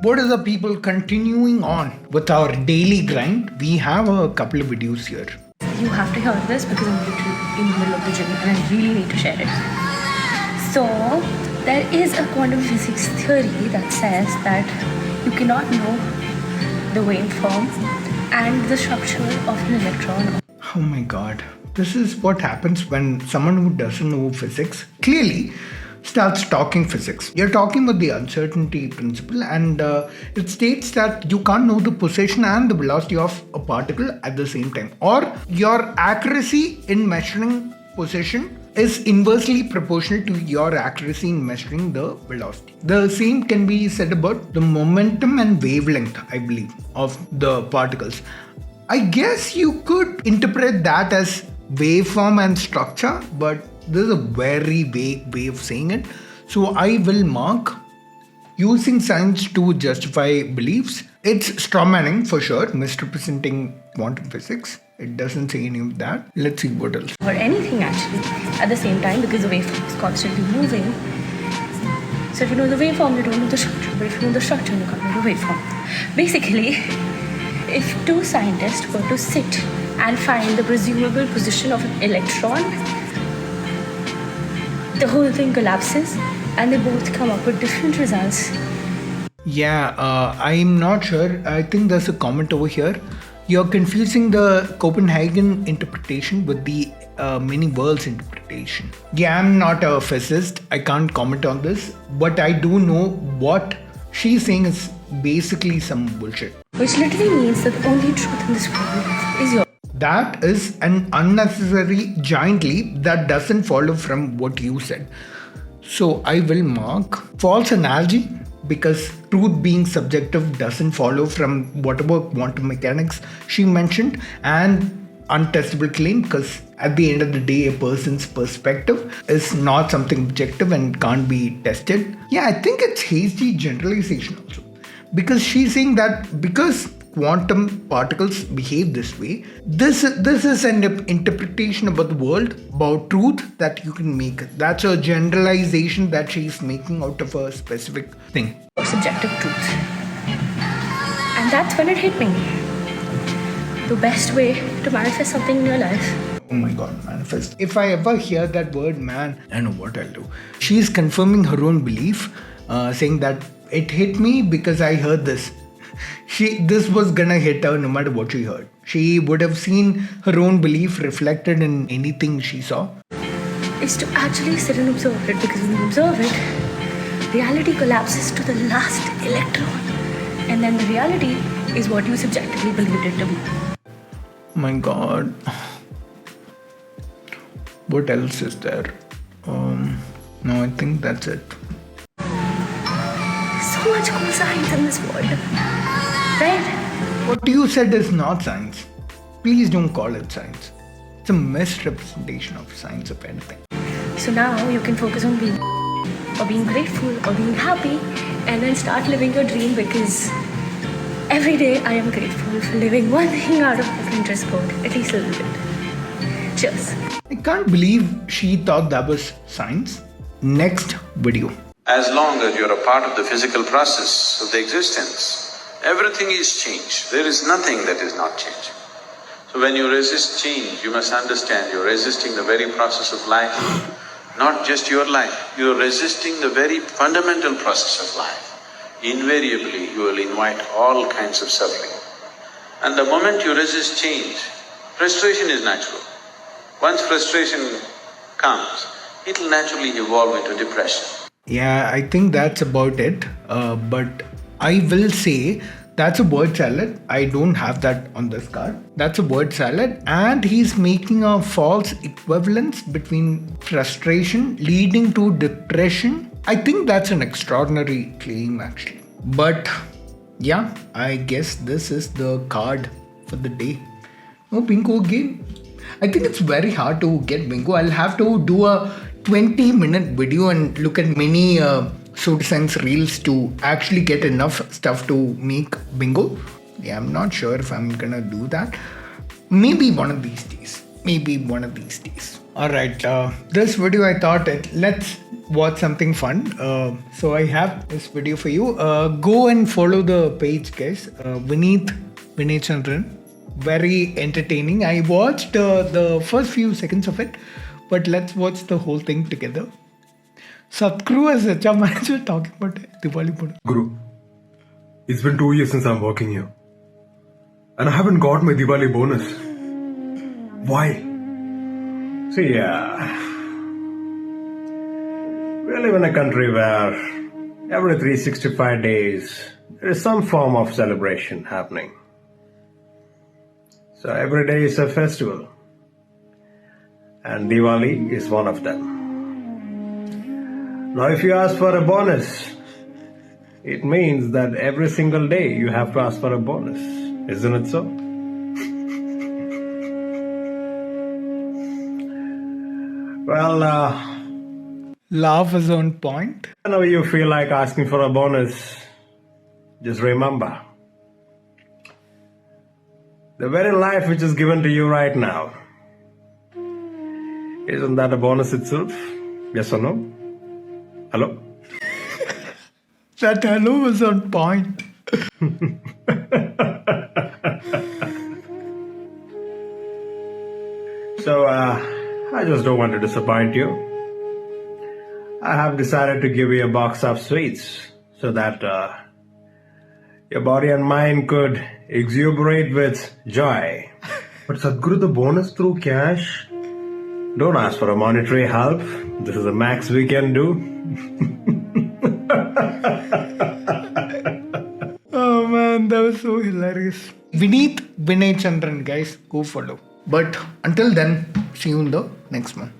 What is the people continuing on with our daily grind? We have a couple of videos here. You have to hear this because I'm literally in the middle of the gym and I really need to share it. So, there is a quantum physics theory that says that you cannot know the waveform and the structure of an electron. Oh my god. This is what happens when someone who doesn't know physics clearly starts talking physics. You're talking about the uncertainty principle, and it states that you can't know the position and the velocity of a particle at the same time, or your accuracy in measuring position is inversely proportional to your accuracy in measuring the velocity. The same can be said about the momentum and wavelength, I believe, of the particles. I guess you could interpret that as waveform and structure, but this is a very vague way of saying it. So I will mark using science to justify beliefs. It's strawmanning for sure, misrepresenting quantum physics. It doesn't say any of that. Let's see what else. Or anything actually at the same time, because the waveform is constantly moving. So if you know the waveform, you don't know the structure. But if you know the structure, you can't know the waveform. Basically, if two scientists were to sit and find the presumable position of an electron, the whole thing collapses and they both come up with different results. Yeah, I'm not sure. I think there's a comment over here. You're confusing the Copenhagen interpretation with the many worlds interpretation. Yeah, I'm not a physicist. I can't comment on this. But I do know what she's saying is basically some bullshit. Which literally means that the only truth in this world is yours. That is an unnecessary giant leap that doesn't follow from what you said. So I will mark false analogy, because truth being subjective doesn't follow from whatever quantum mechanics she mentioned, and untestable claim, because at the end of the day a person's perspective is not something objective and can't be tested. Yeah, I think it's hasty generalization also, because she's saying that because quantum particles behave this way, this is an interpretation about the world, about truth that you can make. That's a generalization that she's making out of a specific thing. Subjective truth. And that's when it hit me. The best way to manifest something in your life. Oh my god, manifest. If I ever hear that word, man, I know what I'll do. She's confirming her own belief, saying that it hit me because I heard this. This was gonna hit her no matter what she heard. She would have seen her own belief reflected in anything she saw. Is to actually sit and observe it, because when you observe it, reality collapses to the last electron. And then the reality is what you subjectively believed it to be. Oh my god. What else is there? No, I think that's it. So much cool science in this world. Right? What you said is not science. Please don't call it science. It's a misrepresentation of science, of anything. So now you can focus on being, or being grateful, or being happy, and then start living your dream, because every day I am grateful for living one thing out of my Pinterest code, at least a little bit. Cheers. I can't believe she thought that was science. Next video. As long as you're a part of the physical process of the existence, everything is change. There is nothing that is not changing. So when you resist change, you must understand you're resisting the very process of life. Not just your life, you're resisting the very fundamental process of life. Invariably, you will invite all kinds of suffering. And the moment you resist change, frustration is natural. Once frustration comes, it'll naturally evolve into depression. Yeah, I think that's about it. But I will say that's a word salad. I don't have that on this card. That's a word salad, and he's making a false equivalence between frustration leading to depression. I think that's an extraordinary claim actually. But yeah, I guess this is the card for the day. Oh, bingo again. I think it's very hard to get bingo. I'll have to do a 20-minute video and look at many pseudoscience reels to actually get enough stuff to make bingo. Yeah, I'm not sure if I'm gonna do that. Maybe one of these days. Alright, this video I thought let's watch something fun. So I have this video for you. Go and follow the page, guys. Vinay Chandran. Very entertaining. I watched the first few seconds of it, but let's watch the whole thing together. Sadhguru as HR manager talking about Diwali bonus. Guru, it's been 2 years since I'm working here. And I haven't got my Diwali bonus. Why? See, we live in a country where every 365 days there is some form of celebration happening. So every day is a festival. And Diwali is one of them. Now if you ask for a bonus, it means that every single day you have to ask for a bonus. Isn't it so? Well, Laugh is on point. whenever you feel like asking for a bonus, just remember, the very life which is given to you right now, isn't that a bonus itself? Yes or no? Hello? That hello was on point. So, I just don't want to disappoint you. I have decided to give you a box of sweets so that your body and mind could exuberate with joy. But Sadhguru, the bonus through cash? Don't ask for a monetary help. This is the max we can do. Oh man, that was so hilarious. Vinay Chandran, guys, go follow. But until then, see you in the next one.